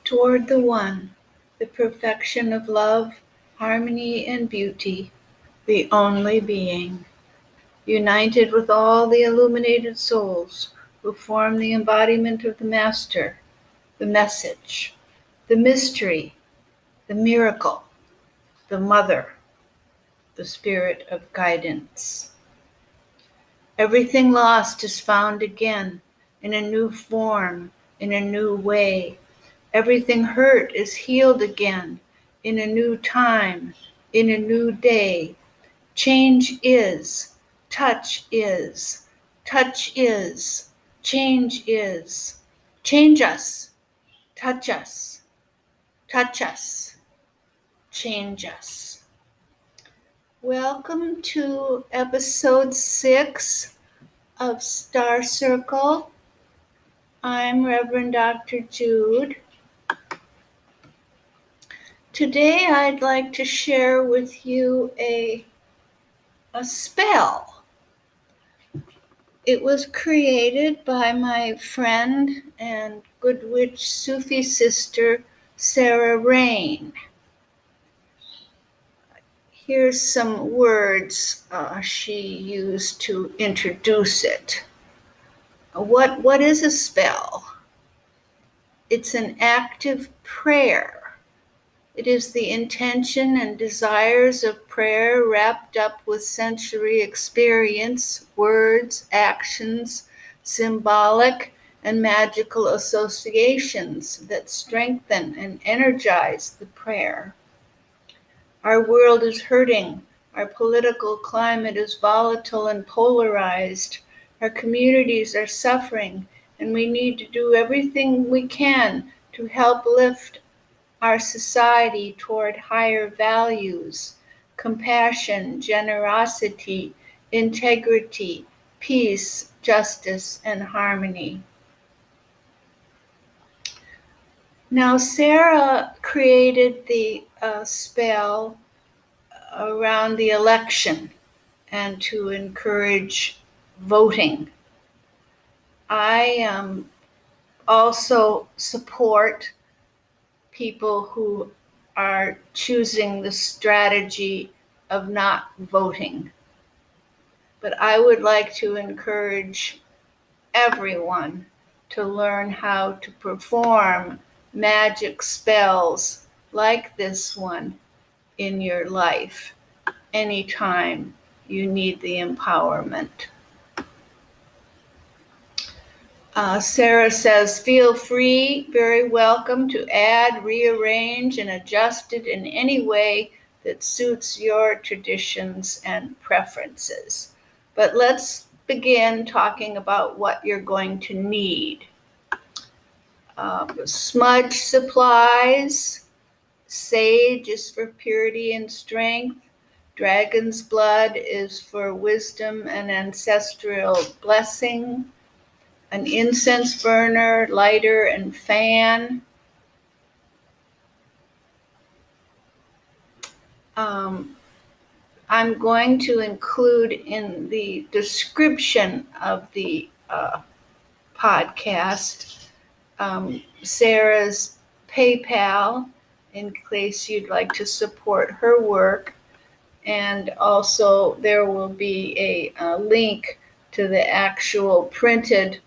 toward the One, the perfection of love, harmony, and beauty, the only being, united with all the illuminated souls who form the embodiment of the Master, the message, the mystery, the miracle, the Mother, the Spirit of guidance. Everything lost is found again in a new form, in a new way. Everything hurt is healed again in a new time, in a new day. Change is, touch is, touch is, change is. Change us, touch us, touch us, change us. Welcome to episode 6 of Star Circle. I'm Reverend Dr. Jude. Today I'd like to share with you a spell. It was created by my friend and good witch Sufi sister, Sarah Rain. Here's some words she used to introduce it. What is a spell? It's an active prayer. It is the intention and desires of prayer wrapped up with sensory experience, words, actions, symbolic and magical associations that strengthen and energize the prayer. Our world is hurting. Our political climate is volatile and polarized. Our communities are suffering, and we need to do everything we can to help lift our society toward higher values, compassion, generosity, integrity, peace, justice, and harmony. Now, Sarah created the spell around the election and to encourage voting. I also support people who are choosing the strategy of not voting. But I would like to encourage everyone to learn how to perform magic spells like this one in your life anytime you need the empowerment. Sarah says, feel free, very welcome to add, rearrange, and adjust it in any way that suits your traditions and preferences. But let's begin talking about what you're going to need. Smudge supplies. Sage is for purity and strength. Dragon's blood is for wisdom and ancestral blessing. An incense burner, lighter, and fan. I'm going to include in the description of the podcast Sarah's PayPal in case you'd like to support her work. And also there will be a link to the actual printed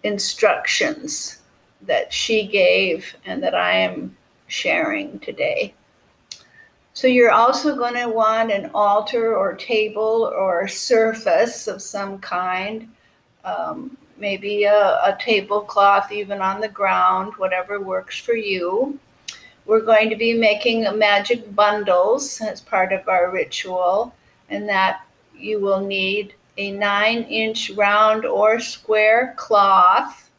instructions that she gave and that I am sharing today. So you're also going to want an altar or table or surface of some kind, maybe a tablecloth even on the ground, whatever works for you. We're going to be making magic bundles as part of our ritual, and that you will need a 9-inch round or square cloth.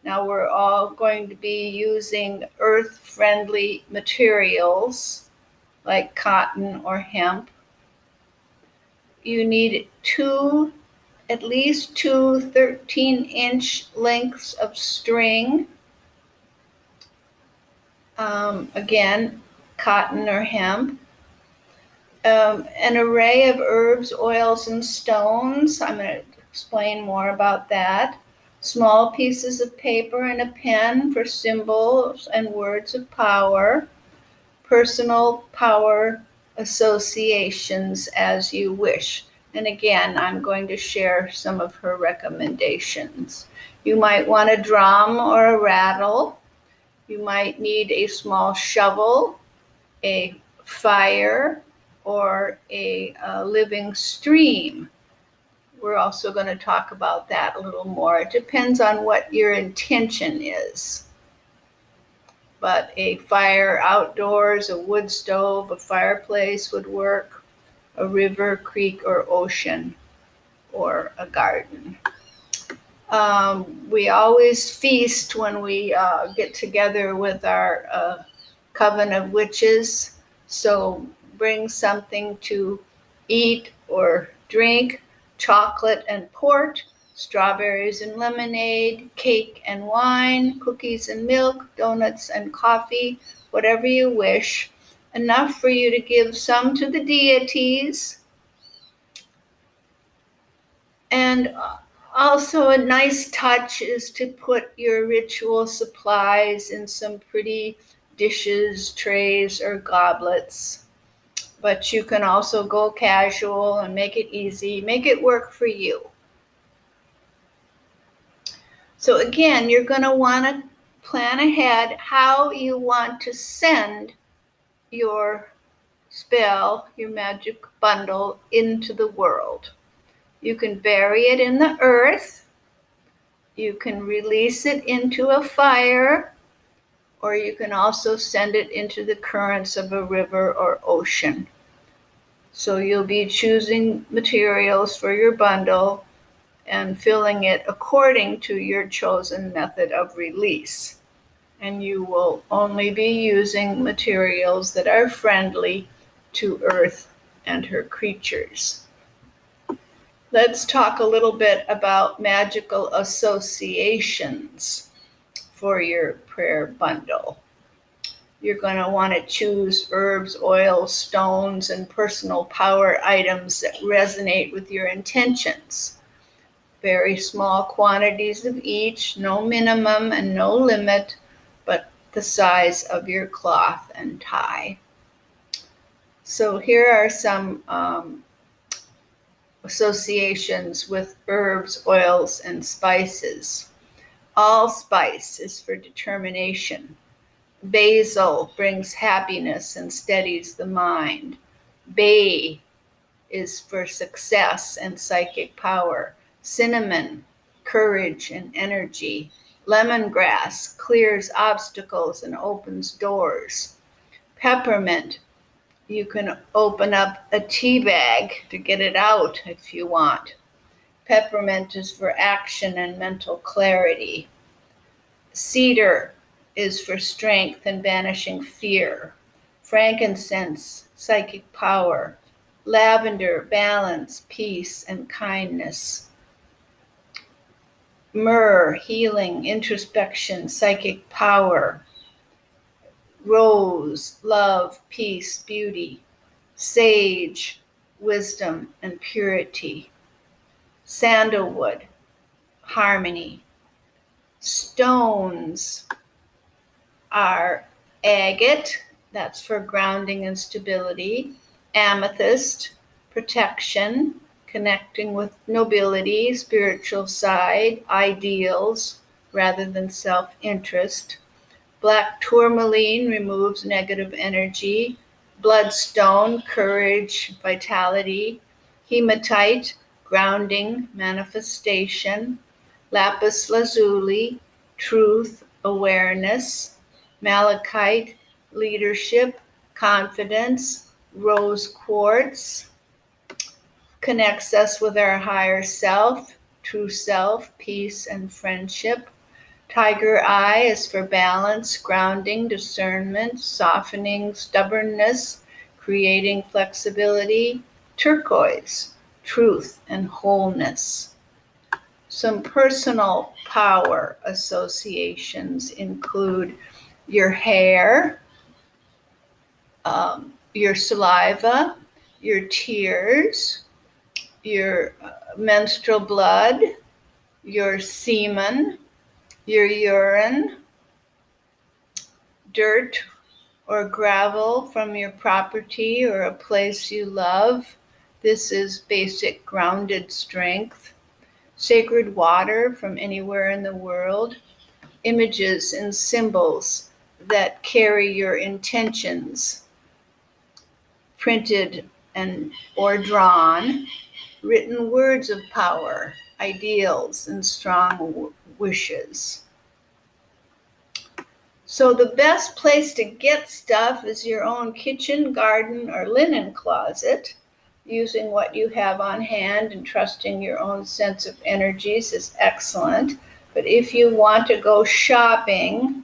Now we're all going to be using earth-friendly materials like cotton or hemp. You need at least two 13-inch lengths of string. Again, cotton or hemp. An array of herbs, oils, and stones. I'm going to explain more about that. Small pieces of paper and a pen for symbols and words of power. Personal power associations as you wish. And again, I'm going to share some of her recommendations. You might want a drum or a rattle. You might need a small shovel, a fire, or a living stream. We're also going to talk about that a little more. It depends on what your intention is. But a fire outdoors, a wood stove, a fireplace would work, a river, creek, or ocean, or a garden. We always feast when we get together with our coven of witches. So bring something to eat or drink, chocolate and port, strawberries and lemonade, cake and wine, cookies and milk, donuts and coffee, whatever you wish. Enough for you to give some to the deities. And also a nice touch is to put your ritual supplies in some pretty dishes, trays, or goblets. But you can also go casual and make it easy, make it work for you. So again, you're going to want to plan ahead how you want to send your spell, your magic bundle, into the world. You can bury it in the earth. You can release it into a fire, or you can also send it into the currents of a river or ocean. So you'll be choosing materials for your bundle and filling it according to your chosen method of release. And you will only be using materials that are friendly to Earth and her creatures. Let's talk a little bit about magical associations for your prayer bundle. You're going to want to choose herbs, oils, stones, and personal power items that resonate with your intentions. Very small quantities of each, no minimum and no limit, but the size of your cloth and tie. So here are some associations with herbs, oils, and spices. Allspice is for determination. Basil brings happiness and steadies the mind. Bay is for success and psychic power. Cinnamon, courage and energy. Lemongrass clears obstacles and opens doors. Peppermint, you can open up a tea bag to get it out if you want. Peppermint is for action and mental clarity. Cedar is for strength and banishing fear. Frankincense, psychic power. Lavender, balance, peace, and kindness. Myrrh, healing, introspection, psychic power. Rose, love, peace, beauty. Sage, wisdom, and purity. Sandalwood, harmony. Stones are agate, that's for grounding and stability. Amethyst, protection, connecting with nobility, spiritual side, ideals rather than self-interest. Black tourmaline removes negative energy. Bloodstone, courage, vitality. Hematite, grounding, manifestation. Lapis lazuli, truth, awareness. Malachite, leadership, confidence. Rose quartz connects us with our higher self, true self, peace, and friendship. Tiger eye is for balance, grounding, discernment, softening stubbornness, creating flexibility. Turquoise, truth and wholeness. Some personal power associations include your hair, your saliva, your tears, your menstrual blood, your semen, your urine, dirt or gravel from your property or a place you love. This is basic grounded strength. Sacred water from anywhere in the world. Images and symbols that carry your intentions, printed and or drawn. Written words of power, ideals, and strong wishes. So the best place to get stuff is your own kitchen, garden, or linen closet. Using what you have on hand and trusting your own sense of energies is excellent. But if you want to go shopping,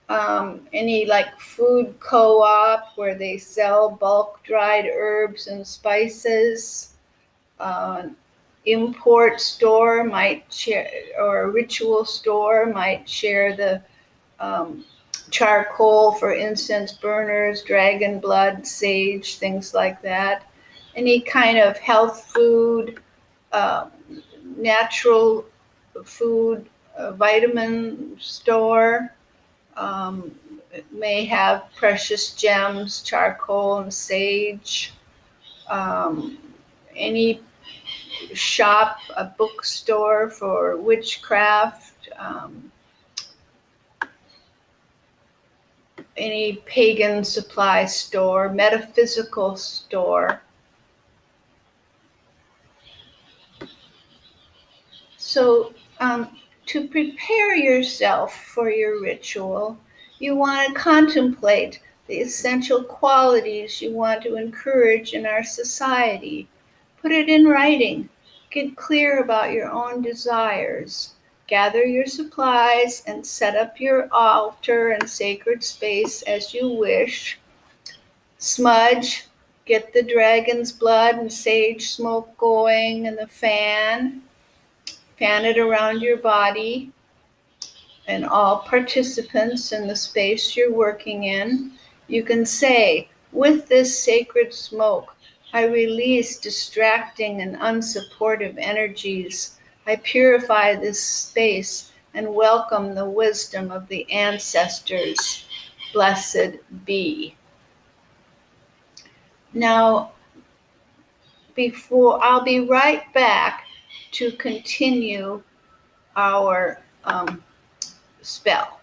any like food co-op where they sell bulk dried herbs and spices, import store might share, or a ritual store might share the charcoal for incense burners, dragon blood, sage, things like that. Any kind of health food, uh, natural food, vitamin store may have precious gems, charcoal, and sage. Any shop, a bookstore for witchcraft, any pagan supply store, metaphysical store. So to prepare yourself for your ritual, you want to contemplate the essential qualities you want to encourage in our society. Put it in writing. Get clear about your own desires. Gather your supplies and set up your altar and sacred space as you wish. Smudge, get the dragon's blood and sage smoke going and the fan. Fan it around your body and all participants in the space you're working in. You can say, with this sacred smoke, I release distracting and unsupportive energies. I purify this space and welcome the wisdom of the ancestors. Blessed be. Now, I'll be right back to continue our spell.